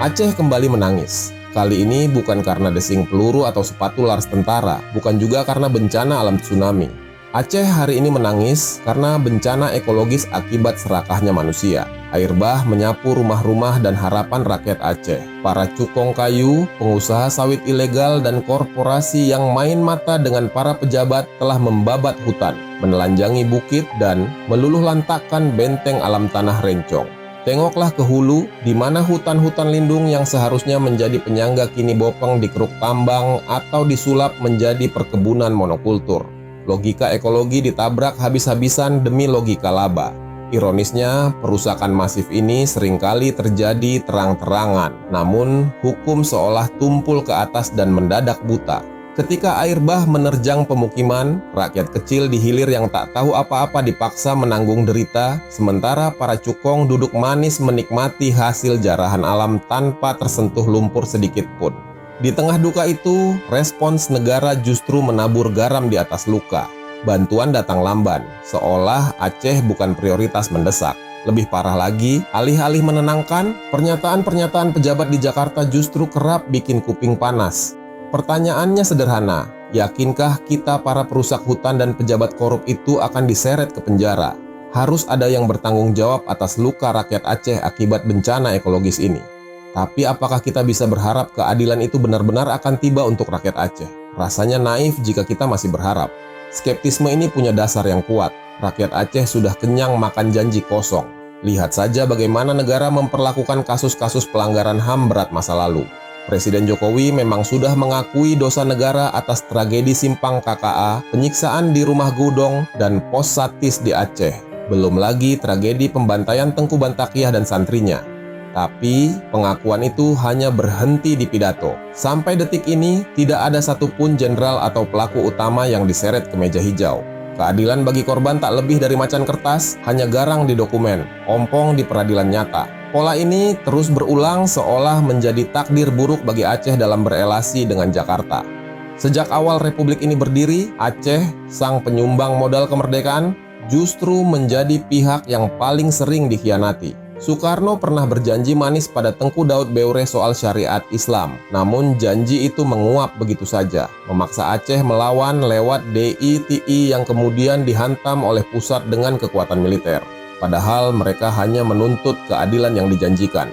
Aceh kembali menangis. Kali ini bukan karena desing peluru atau sepatu laras tentara, bukan juga karena bencana alam tsunami. Aceh hari ini menangis karena bencana ekologis akibat serakahnya manusia. Air bah menyapu rumah-rumah dan harapan rakyat Aceh. Para cukong kayu, pengusaha sawit ilegal, dan korporasi yang main mata dengan para pejabat telah membabat hutan, menelanjangi bukit, dan meluluh lantakkan benteng alam tanah Rencong. Tengoklah ke hulu, di mana hutan-hutan lindung yang seharusnya menjadi penyangga kini bopeng dikeruk tambang atau disulap menjadi perkebunan monokultur. Logika ekologi ditabrak habis-habisan demi logika laba. Ironisnya, perusakan masif ini seringkali terjadi terang-terangan, namun hukum seolah tumpul ke atas dan mendadak buta. Ketika air bah menerjang pemukiman, rakyat kecil di hilir yang tak tahu apa-apa dipaksa menanggung derita, sementara para cukong duduk manis menikmati hasil jarahan alam tanpa tersentuh lumpur sedikit pun. Di tengah duka itu, respons negara justru menabur garam di atas luka. Bantuan datang lamban, seolah Aceh bukan prioritas mendesak. Lebih parah lagi, alih-alih menenangkan, pernyataan-pernyataan pejabat di Jakarta justru kerap bikin kuping panas. Pertanyaannya sederhana, yakinkah kita para perusak hutan dan pejabat korup itu akan diseret ke penjara? Harus ada yang bertanggung jawab atas luka rakyat Aceh akibat bencana ekologis ini. Tapi apakah kita bisa berharap keadilan itu benar-benar akan tiba untuk rakyat Aceh? Rasanya naif jika kita masih berharap. Skeptisme ini punya dasar yang kuat. Rakyat Aceh sudah kenyang makan janji kosong. Lihat saja bagaimana negara memperlakukan kasus-kasus pelanggaran HAM berat masa lalu. Presiden Jokowi memang sudah mengakui dosa negara atas tragedi Simpang KKA, penyiksaan di Rumah Gudong, dan pos Satis di Aceh. Belum lagi tragedi pembantaian Tengku Bantakiah dan santrinya. Tapi pengakuan itu hanya berhenti di pidato. Sampai detik ini, tidak ada satupun jenderal atau pelaku utama yang diseret ke meja hijau. Keadilan bagi korban tak lebih dari macan kertas, hanya garang di dokumen, ompong di peradilan nyata. Pola ini terus berulang seolah menjadi takdir buruk bagi Aceh dalam berelasi dengan Jakarta. Sejak awal Republik ini berdiri, Aceh, sang penyumbang modal kemerdekaan, justru menjadi pihak yang paling sering dikhianati. Soekarno pernah berjanji manis pada Tengku Daud Beure soal syariat Islam. Namun janji itu menguap begitu saja, memaksa Aceh melawan lewat DITI yang kemudian dihantam oleh pusat dengan kekuatan militer. Padahal mereka hanya menuntut keadilan yang dijanjikan.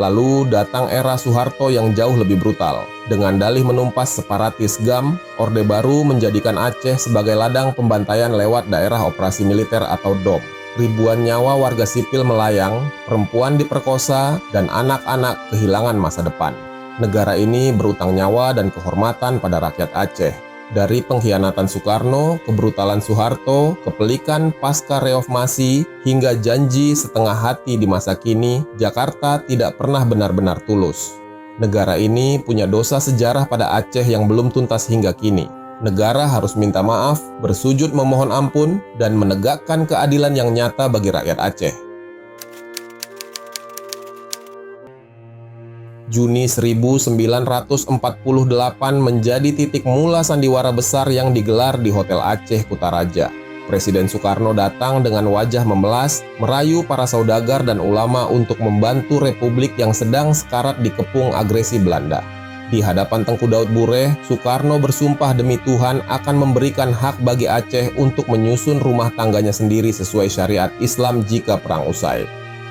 Lalu datang era Soeharto yang jauh lebih brutal. Dengan dalih menumpas separatis GAM, Orde Baru menjadikan Aceh sebagai ladang pembantaian lewat daerah operasi militer atau DOM. Ribuan nyawa warga sipil melayang, perempuan diperkosa, dan anak-anak kehilangan masa depan. Negara ini berutang nyawa dan kehormatan pada rakyat Aceh. Dari pengkhianatan Soekarno, kebrutalan Soeharto, kepelikan pasca reformasi, hingga janji setengah hati di masa kini, Jakarta tidak pernah benar-benar tulus. Negara ini punya dosa sejarah pada Aceh yang belum tuntas hingga kini. Negara harus minta maaf, bersujud memohon ampun, dan menegakkan keadilan yang nyata bagi rakyat Aceh. Juni 1948 menjadi titik mula sandiwara besar yang digelar di Hotel Aceh Kutaraja. Presiden Soekarno datang dengan wajah memelas, merayu para saudagar dan ulama untuk membantu Republik yang sedang sekarat dikepung agresi Belanda. Di hadapan Tengku Daud Bureh, Soekarno bersumpah demi Tuhan akan memberikan hak bagi Aceh untuk menyusun rumah tangganya sendiri sesuai syariat Islam jika perang usai.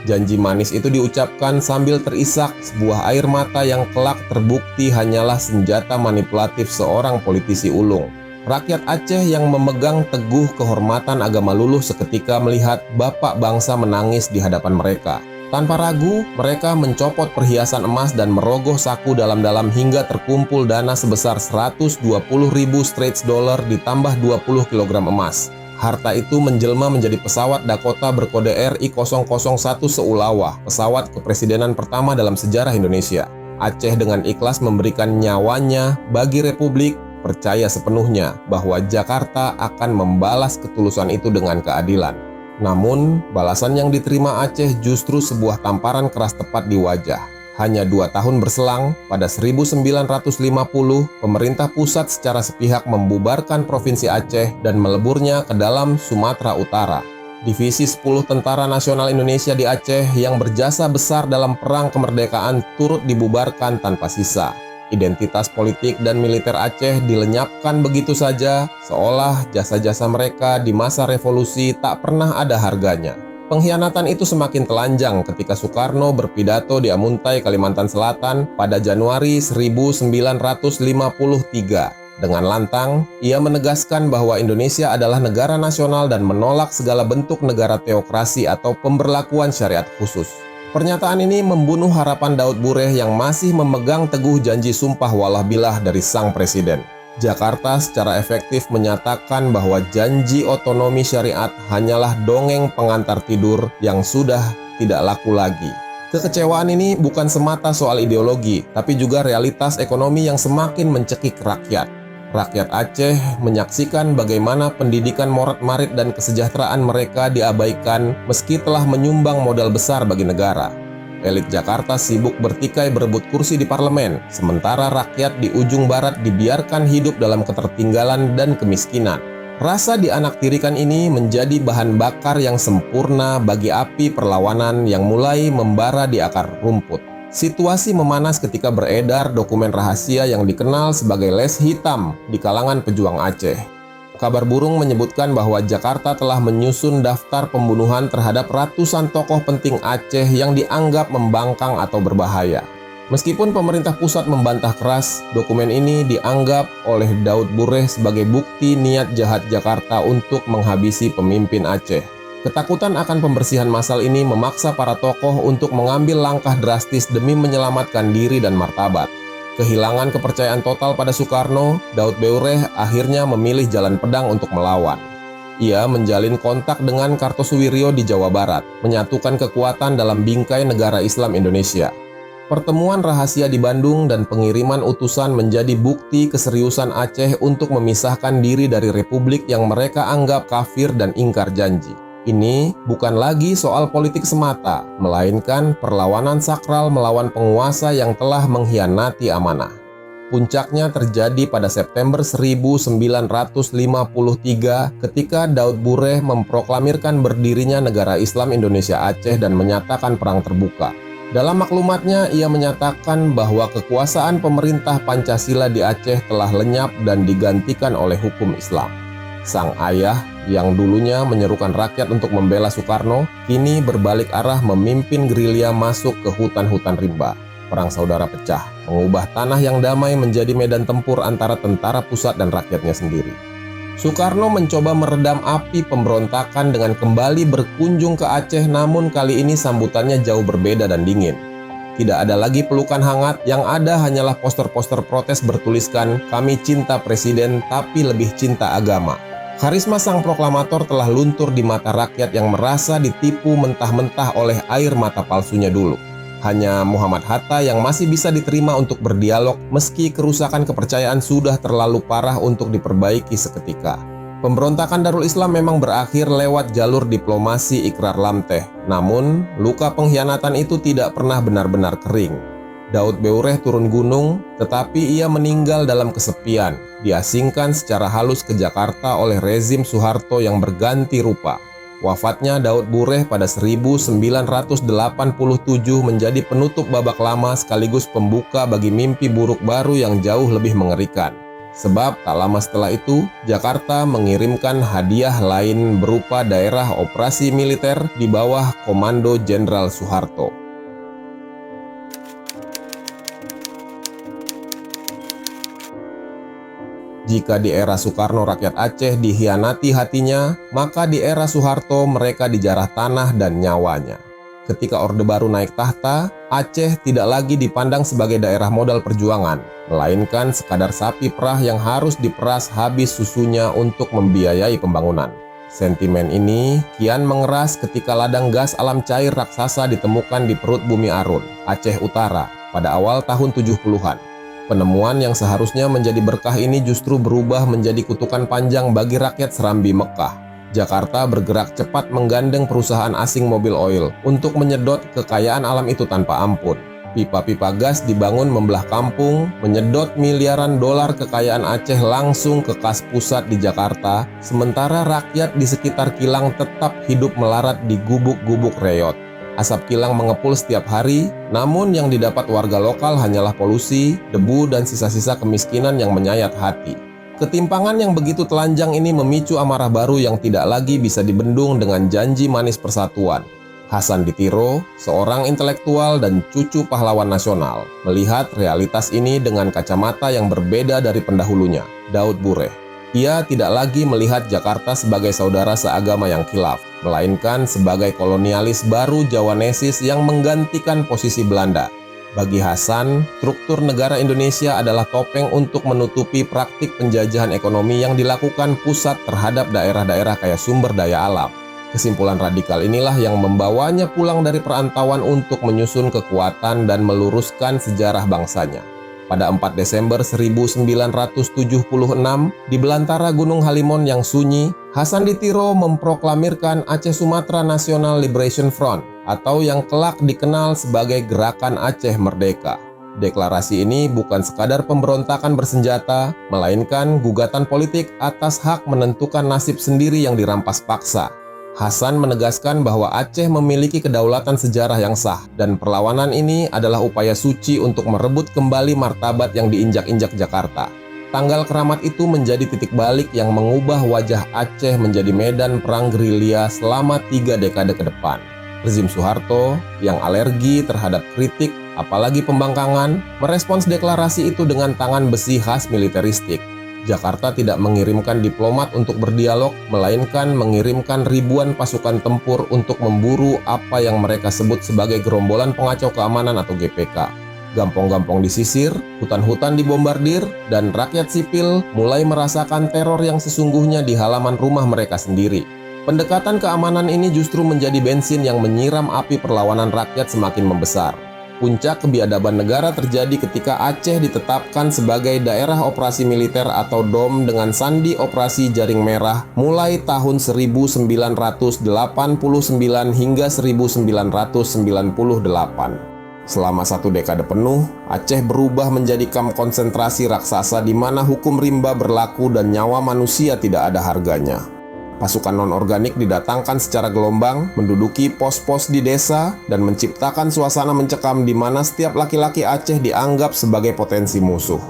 Janji manis itu diucapkan sambil terisak sebuah air mata yang kelak terbukti hanyalah senjata manipulatif seorang politisi ulung. Rakyat Aceh yang memegang teguh kehormatan agama luluh seketika melihat bapak bangsa menangis di hadapan mereka. Tanpa ragu, mereka mencopot perhiasan emas dan merogoh saku dalam-dalam hingga terkumpul dana sebesar 120.000 Straits Dollar ditambah 20 kg emas. Harta itu menjelma menjadi pesawat Dakota berkode RI-001 seulawah, pesawat kepresidenan pertama dalam sejarah Indonesia. Aceh dengan ikhlas memberikan nyawanya bagi Republik, percaya sepenuhnya bahwa Jakarta akan membalas ketulusan itu dengan keadilan. Namun, balasan yang diterima Aceh justru sebuah tamparan keras tepat di wajah. Hanya 2 tahun berselang, pada 1950, pemerintah pusat secara sepihak membubarkan Provinsi Aceh dan meleburnya ke dalam Sumatera Utara. Divisi 10 Tentara Nasional Indonesia di Aceh yang berjasa besar dalam perang kemerdekaan turut dibubarkan tanpa sisa. Identitas politik dan militer Aceh dilenyapkan begitu saja, seolah jasa-jasa mereka di masa revolusi tak pernah ada harganya. Pengkhianatan itu semakin telanjang ketika Soekarno berpidato di Amuntai, Kalimantan Selatan pada Januari 1953. Dengan lantang, ia menegaskan bahwa Indonesia adalah negara nasional dan menolak segala bentuk negara teokrasi atau pemberlakuan syariat khusus. Pernyataan ini membunuh harapan Daud Bureh yang masih memegang teguh janji sumpah walah bilah dari sang presiden. Jakarta secara efektif menyatakan bahwa janji otonomi syariat hanyalah dongeng pengantar tidur yang sudah tidak laku lagi. Kekecewaan ini bukan semata soal ideologi, tapi juga realitas ekonomi yang semakin mencekik rakyat. Rakyat Aceh menyaksikan bagaimana pendidikan morat-marit dan kesejahteraan mereka diabaikan meski telah menyumbang modal besar bagi negara. Elit Jakarta sibuk bertikai berebut kursi di parlemen, sementara rakyat di ujung barat dibiarkan hidup dalam ketertinggalan dan kemiskinan. Rasa dianaktirikan ini menjadi bahan bakar yang sempurna bagi api perlawanan yang mulai membara di akar rumput. Situasi memanas ketika beredar dokumen rahasia yang dikenal sebagai les hitam di kalangan pejuang Aceh. Kabar burung menyebutkan bahwa Jakarta telah menyusun daftar pembunuhan terhadap ratusan tokoh penting Aceh yang dianggap membangkang atau berbahaya. Meskipun pemerintah pusat membantah keras, dokumen ini dianggap oleh Daud Bureh sebagai bukti niat jahat Jakarta untuk menghabisi pemimpin Aceh. Ketakutan akan pembersihan massal ini memaksa para tokoh untuk mengambil langkah drastis demi menyelamatkan diri dan martabat. Kehilangan kepercayaan total pada Soekarno, Daud Bureh akhirnya memilih jalan pedang untuk melawan. Ia menjalin kontak dengan Kartosuwiryo di Jawa Barat, menyatukan kekuatan dalam bingkai negara Islam Indonesia. Pertemuan rahasia di Bandung dan pengiriman utusan menjadi bukti keseriusan Aceh untuk memisahkan diri dari republik yang mereka anggap kafir dan ingkar janji. Ini bukan lagi soal politik semata, melainkan perlawanan sakral melawan penguasa yang telah mengkhianati amanah. Puncaknya terjadi pada September 1953 ketika Daud Bureh memproklamirkan berdirinya negara Islam Indonesia Aceh dan menyatakan perang terbuka. Dalam maklumatnya, ia menyatakan bahwa kekuasaan pemerintah Pancasila di Aceh telah lenyap dan digantikan oleh hukum Islam. Sang ayah yang dulunya menyerukan rakyat untuk membela Soekarno, kini berbalik arah memimpin gerilya masuk ke hutan-hutan rimba. Perang saudara pecah, mengubah tanah yang damai menjadi medan tempur antara tentara pusat dan rakyatnya sendiri. Soekarno mencoba meredam api pemberontakan dengan kembali berkunjung ke Aceh, namun kali ini sambutannya jauh berbeda dan dingin. Tidak ada lagi pelukan hangat, yang ada hanyalah poster-poster protes bertuliskan, "Kami cinta presiden, tapi lebih cinta agama." Karisma sang proklamator telah luntur di mata rakyat yang merasa ditipu mentah-mentah oleh air mata palsunya dulu. Hanya Muhammad Hatta yang masih bisa diterima untuk berdialog meski kerusakan kepercayaan sudah terlalu parah untuk diperbaiki seketika. Pemberontakan Darul Islam memang berakhir lewat jalur diplomasi Ikrar Lamteh. Namun, luka pengkhianatan itu tidak pernah benar-benar kering. Daud Bureh turun gunung, tetapi ia meninggal dalam kesepian, diasingkan secara halus ke Jakarta oleh rezim Soeharto yang berganti rupa. Wafatnya Daud Bureh pada 1987 menjadi penutup babak lama sekaligus pembuka bagi mimpi buruk baru yang jauh lebih mengerikan. Sebab tak lama setelah itu, Jakarta mengirimkan hadiah lain berupa daerah operasi militer di bawah Komando Jenderal Soeharto. Jika di era Soekarno rakyat Aceh dikhianati hatinya, maka di era Soeharto mereka dijarah tanah dan nyawanya. Ketika Orde Baru naik tahta, Aceh tidak lagi dipandang sebagai daerah modal perjuangan, melainkan sekadar sapi perah yang harus diperas habis susunya untuk membiayai pembangunan. Sentimen ini kian mengeras ketika ladang gas alam cair raksasa ditemukan di perut Bumi Arun, Aceh Utara, pada awal tahun 70-an. Penemuan yang seharusnya menjadi berkah ini justru berubah menjadi kutukan panjang bagi rakyat Serambi Mekah. Jakarta bergerak cepat menggandeng perusahaan asing mobil oil untuk menyedot kekayaan alam itu tanpa ampun. Pipa-pipa gas dibangun membelah kampung, menyedot miliaran dolar kekayaan Aceh langsung ke kas pusat di Jakarta, sementara rakyat di sekitar kilang tetap hidup melarat di gubuk-gubuk reyot. Asap kilang mengepul setiap hari, namun yang didapat warga lokal hanyalah polusi, debu, dan sisa-sisa kemiskinan yang menyayat hati. Ketimpangan yang begitu telanjang ini memicu amarah baru yang tidak lagi bisa dibendung dengan janji manis persatuan. Hasan Ditiro, seorang intelektual dan cucu pahlawan nasional, melihat realitas ini dengan kacamata yang berbeda dari pendahulunya, Daud Bureh. Ia tidak lagi melihat Jakarta sebagai saudara seagama yang khilaf, melainkan sebagai kolonialis baru Jawanesis yang menggantikan posisi Belanda. Bagi Hasan, struktur negara Indonesia adalah topeng untuk menutupi praktik penjajahan ekonomi yang dilakukan pusat terhadap daerah-daerah kaya sumber daya alam. Kesimpulan radikal inilah yang membawanya pulang dari perantauan untuk menyusun kekuatan dan meluruskan sejarah bangsanya. Pada 4 Desember 1976, di belantara Gunung Halimon yang sunyi, Hasan Ditiro memproklamirkan Aceh Sumatra National Liberation Front, atau yang kelak dikenal sebagai Gerakan Aceh Merdeka. Deklarasi ini bukan sekadar pemberontakan bersenjata, melainkan gugatan politik atas hak menentukan nasib sendiri yang dirampas paksa. Hasan menegaskan bahwa Aceh memiliki kedaulatan sejarah yang sah, dan perlawanan ini adalah upaya suci untuk merebut kembali martabat yang diinjak-injak Jakarta. Tanggal keramat itu menjadi titik balik yang mengubah wajah Aceh menjadi medan perang gerilya selama 3 dekade ke depan. Rezim Soeharto yang alergi terhadap kritik, apalagi pembangkangan, merespons deklarasi itu dengan tangan besi khas militeristik. Jakarta tidak mengirimkan diplomat untuk berdialog, melainkan mengirimkan ribuan pasukan tempur untuk memburu apa yang mereka sebut sebagai gerombolan pengacau keamanan atau GPK. Gampong-gampong disisir, hutan-hutan dibombardir, dan rakyat sipil mulai merasakan teror yang sesungguhnya di halaman rumah mereka sendiri. Pendekatan keamanan ini justru menjadi bensin yang menyiram api perlawanan rakyat semakin membesar. Puncak kebiadaban negara terjadi ketika Aceh ditetapkan sebagai daerah operasi militer atau DOM dengan sandi operasi Jaring Merah mulai tahun 1989 hingga 1998. Selama 1 dekade penuh, Aceh berubah menjadi kamp konsentrasi raksasa di mana hukum rimba berlaku dan nyawa manusia tidak ada harganya. Pasukan non-organik didatangkan secara gelombang, menduduki pos-pos di desa, dan menciptakan suasana mencekam di mana setiap laki-laki Aceh dianggap sebagai potensi musuh.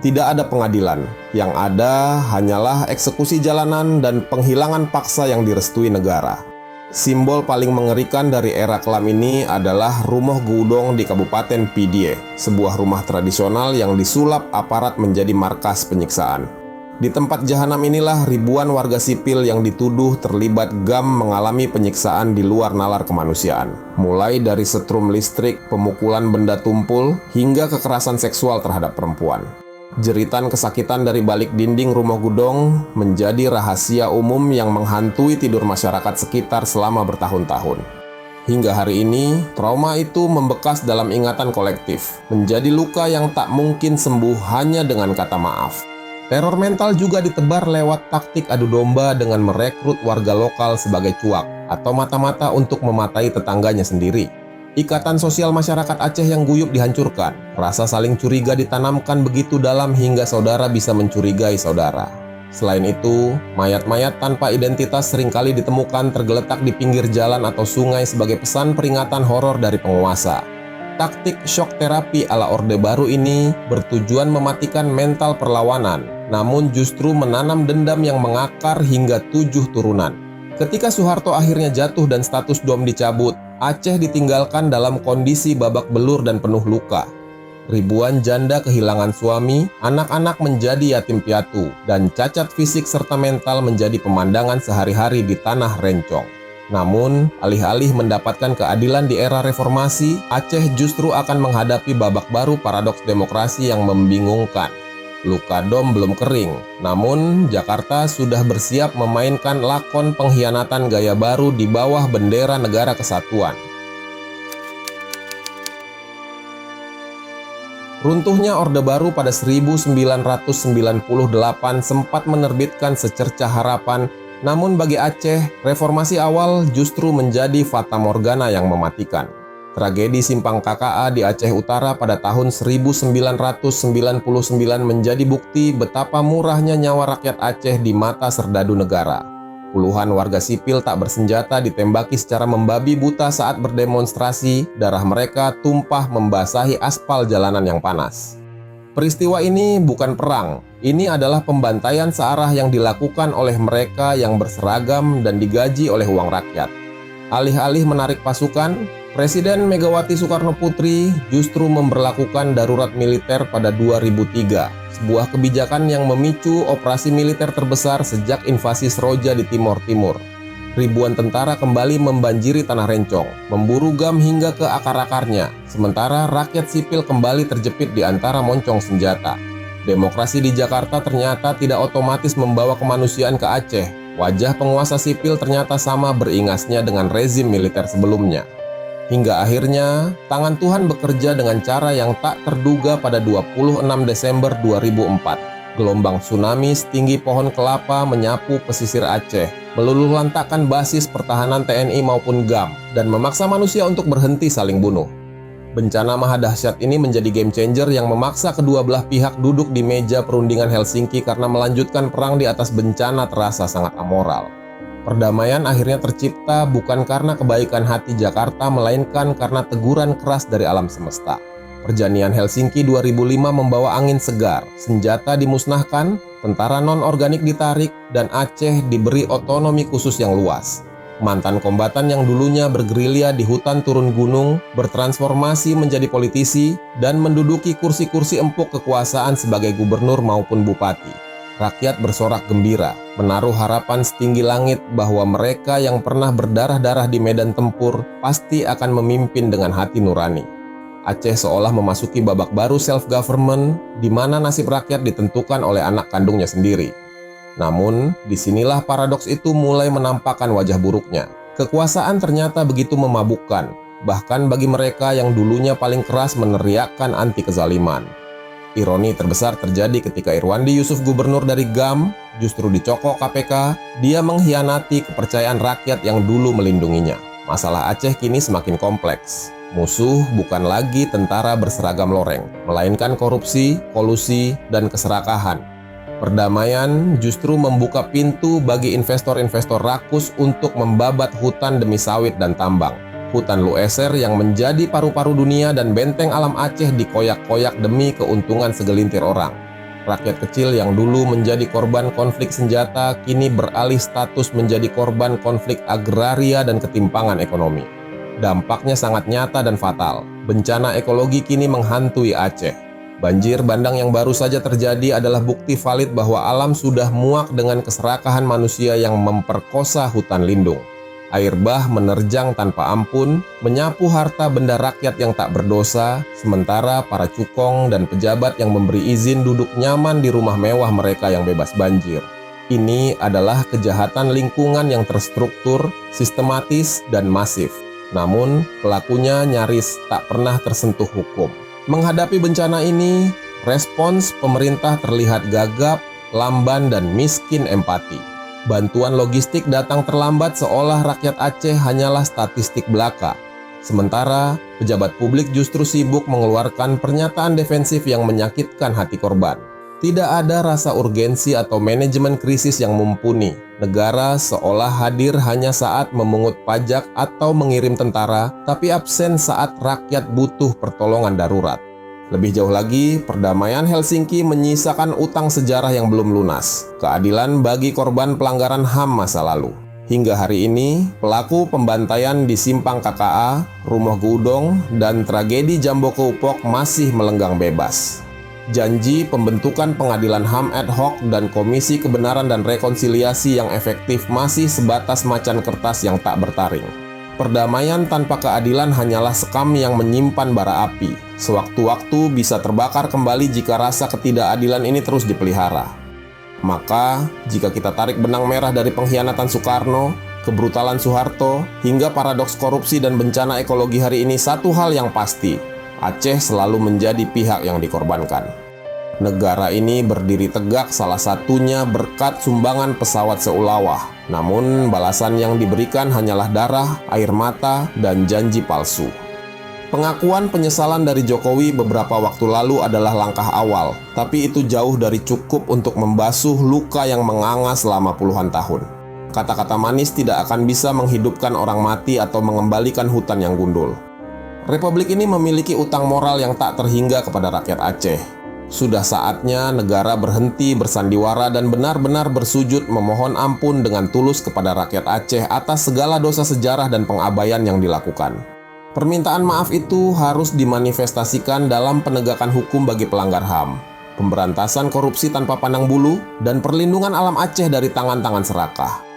Tidak ada pengadilan, yang ada hanyalah eksekusi jalanan dan penghilangan paksa yang direstui negara. Simbol paling mengerikan dari era kelam ini adalah Rumoh Gudong di Kabupaten Pidie, sebuah rumah tradisional yang disulap aparat menjadi markas penyiksaan. Di tempat jahanam inilah ribuan warga sipil yang dituduh terlibat GAM mengalami penyiksaan di luar nalar kemanusiaan. Mulai dari setrum listrik, pemukulan benda tumpul, hingga kekerasan seksual terhadap perempuan. Jeritan kesakitan dari balik dinding Rumoh Gudong menjadi rahasia umum yang menghantui tidur masyarakat sekitar selama bertahun-tahun. Hingga hari ini, trauma itu membekas dalam ingatan kolektif, menjadi luka yang tak mungkin sembuh hanya dengan kata maaf. Teror mental juga ditebar lewat taktik adu domba dengan merekrut warga lokal sebagai cuak atau mata-mata untuk mematai tetangganya sendiri. Ikatan sosial masyarakat Aceh yang guyup dihancurkan. Rasa saling curiga ditanamkan begitu dalam hingga saudara bisa mencurigai saudara. Selain itu, mayat-mayat tanpa identitas seringkali ditemukan tergeletak di pinggir jalan atau sungai sebagai pesan peringatan horor dari penguasa. Taktik shock terapi ala Orde Baru ini bertujuan mematikan mental perlawanan, namun justru menanam dendam yang mengakar hingga 7 turunan. Ketika Soeharto akhirnya jatuh dan status DOM dicabut, Aceh ditinggalkan dalam kondisi babak belur dan penuh luka. Ribuan janda kehilangan suami, anak-anak menjadi yatim piatu, dan cacat fisik serta mental menjadi pemandangan sehari-hari di tanah rencong. Namun, alih-alih mendapatkan keadilan di era reformasi, Aceh justru akan menghadapi babak baru paradoks demokrasi yang membingungkan. Luka DOM belum kering, namun Jakarta sudah bersiap memainkan lakon pengkhianatan gaya baru di bawah bendera negara kesatuan. Runtuhnya Orde Baru pada 1998 sempat menerbitkan secercah harapan. Namun bagi Aceh, reformasi awal justru menjadi fata morgana yang mematikan. Tragedi Simpang KKA di Aceh Utara pada tahun 1999 menjadi bukti betapa murahnya nyawa rakyat Aceh di mata serdadu negara. Puluhan warga sipil tak bersenjata ditembaki secara membabi buta saat berdemonstrasi, darah mereka tumpah membasahi aspal jalanan yang panas. Peristiwa ini bukan perang, ini adalah pembantaian searah yang dilakukan oleh mereka yang berseragam dan digaji oleh uang rakyat. Alih-alih menarik pasukan, Presiden Megawati Soekarno Putri justru memberlakukan darurat militer pada 2003, sebuah kebijakan yang memicu operasi militer terbesar sejak invasi Seroja di Timor Timur. Ribuan tentara kembali membanjiri Tanah Rencong, memburu GAM hingga ke akar-akarnya, sementara rakyat sipil kembali terjepit di antara moncong senjata. Demokrasi di Jakarta ternyata tidak otomatis membawa kemanusiaan ke Aceh. Wajah penguasa sipil ternyata sama beringasnya dengan rezim militer sebelumnya. Hingga akhirnya, tangan Tuhan bekerja dengan cara yang tak terduga pada 26 Desember 2004. Gelombang tsunami setinggi pohon kelapa menyapu pesisir Aceh, meluluh lantakkan basis pertahanan TNI maupun GAM, dan memaksa manusia untuk berhenti saling bunuh. Bencana maha dahsyat ini menjadi game changer yang memaksa kedua belah pihak duduk di meja perundingan Helsinki karena melanjutkan perang di atas bencana terasa sangat amoral. Perdamaian akhirnya tercipta bukan karena kebaikan hati Jakarta, melainkan karena teguran keras dari alam semesta. Perjanjian Helsinki 2005 membawa angin segar, senjata dimusnahkan, tentara non-organik ditarik, dan Aceh diberi otonomi khusus yang luas. Mantan kombatan yang dulunya bergerilya di hutan turun gunung, bertransformasi menjadi politisi, dan menduduki kursi-kursi empuk kekuasaan sebagai gubernur maupun bupati. Rakyat bersorak gembira, menaruh harapan setinggi langit bahwa mereka yang pernah berdarah-darah di medan tempur pasti akan memimpin dengan hati nurani. Aceh seolah memasuki babak baru self-government di mana nasib rakyat ditentukan oleh anak kandungnya sendiri. Namun, disinilah paradoks itu mulai menampakkan wajah buruknya. Kekuasaan ternyata begitu memabukkan, bahkan bagi mereka yang dulunya paling keras meneriakkan anti kezaliman. Ironi terbesar terjadi ketika Irwandi Yusuf, gubernur dari GAM, justru dicokok KPK, dia mengkhianati kepercayaan rakyat yang dulu melindunginya. Masalah Aceh kini semakin kompleks. Musuh bukan lagi tentara berseragam loreng, melainkan korupsi, kolusi, dan keserakahan. Perdamaian justru membuka pintu bagi investor-investor rakus untuk membabat hutan demi sawit dan tambang. Hutan Lueser yang menjadi paru-paru dunia dan benteng alam Aceh dikoyak-koyak demi keuntungan segelintir orang. Rakyat kecil yang dulu menjadi korban konflik senjata kini beralih status menjadi korban konflik agraria dan ketimpangan ekonomi. Dampaknya sangat nyata dan fatal. Bencana ekologi kini menghantui Aceh. Banjir bandang yang baru saja terjadi adalah bukti valid bahwa alam sudah muak dengan keserakahan manusia yang memperkosa hutan lindung. Air bah menerjang tanpa ampun, menyapu harta benda rakyat yang tak berdosa, sementara para cukong dan pejabat yang memberi izin duduk nyaman di rumah mewah mereka yang bebas banjir. Ini adalah kejahatan lingkungan yang terstruktur, sistematis, dan masif. Namun, pelakunya nyaris tak pernah tersentuh hukum. Menghadapi bencana ini, respons pemerintah terlihat gagap, lamban, dan miskin empati. Bantuan logistik datang terlambat seolah rakyat Aceh hanyalah statistik belaka. Sementara, pejabat publik justru sibuk mengeluarkan pernyataan defensif yang menyakitkan hati korban. Tidak ada rasa urgensi atau manajemen krisis yang mumpuni. Negara seolah hadir hanya saat memungut pajak atau mengirim tentara, tapi absen saat rakyat butuh pertolongan darurat. Lebih jauh lagi, perdamaian Helsinki menyisakan utang sejarah yang belum lunas, keadilan bagi korban pelanggaran HAM masa lalu. Hingga hari ini, pelaku pembantaian di Simpang KKA, Rumoh Gudong, dan tragedi Jamboko Upok masih melenggang bebas. Janji pembentukan pengadilan HAM ad hoc dan Komisi Kebenaran dan Rekonsiliasi yang efektif masih sebatas macan kertas yang tak bertaring. Perdamaian tanpa keadilan hanyalah sekam yang menyimpan bara api. Sewaktu-waktu bisa terbakar kembali jika rasa ketidakadilan ini terus dipelihara. Maka, jika kita tarik benang merah dari pengkhianatan Soekarno, kebrutalan Soeharto, hingga paradoks korupsi dan bencana ekologi hari ini, satu hal yang pasti, Aceh selalu menjadi pihak yang dikorbankan. Negara ini berdiri tegak salah satunya berkat sumbangan pesawat seulawah. Namun balasan yang diberikan hanyalah darah, air mata, dan janji palsu. Pengakuan penyesalan dari Jokowi beberapa waktu lalu adalah langkah awal, tapi itu jauh dari cukup untuk membasuh luka yang menganga selama puluhan tahun. Kata-kata manis tidak akan bisa menghidupkan orang mati atau mengembalikan hutan yang gundul. Republik ini memiliki utang moral yang tak terhingga kepada rakyat Aceh. Sudah saatnya negara berhenti bersandiwara dan benar-benar bersujud memohon ampun dengan tulus kepada rakyat Aceh atas segala dosa sejarah dan pengabaian yang dilakukan. Permintaan maaf itu harus dimanifestasikan dalam penegakan hukum bagi pelanggar HAM, pemberantasan korupsi tanpa pandang bulu, dan perlindungan alam Aceh dari tangan-tangan serakah.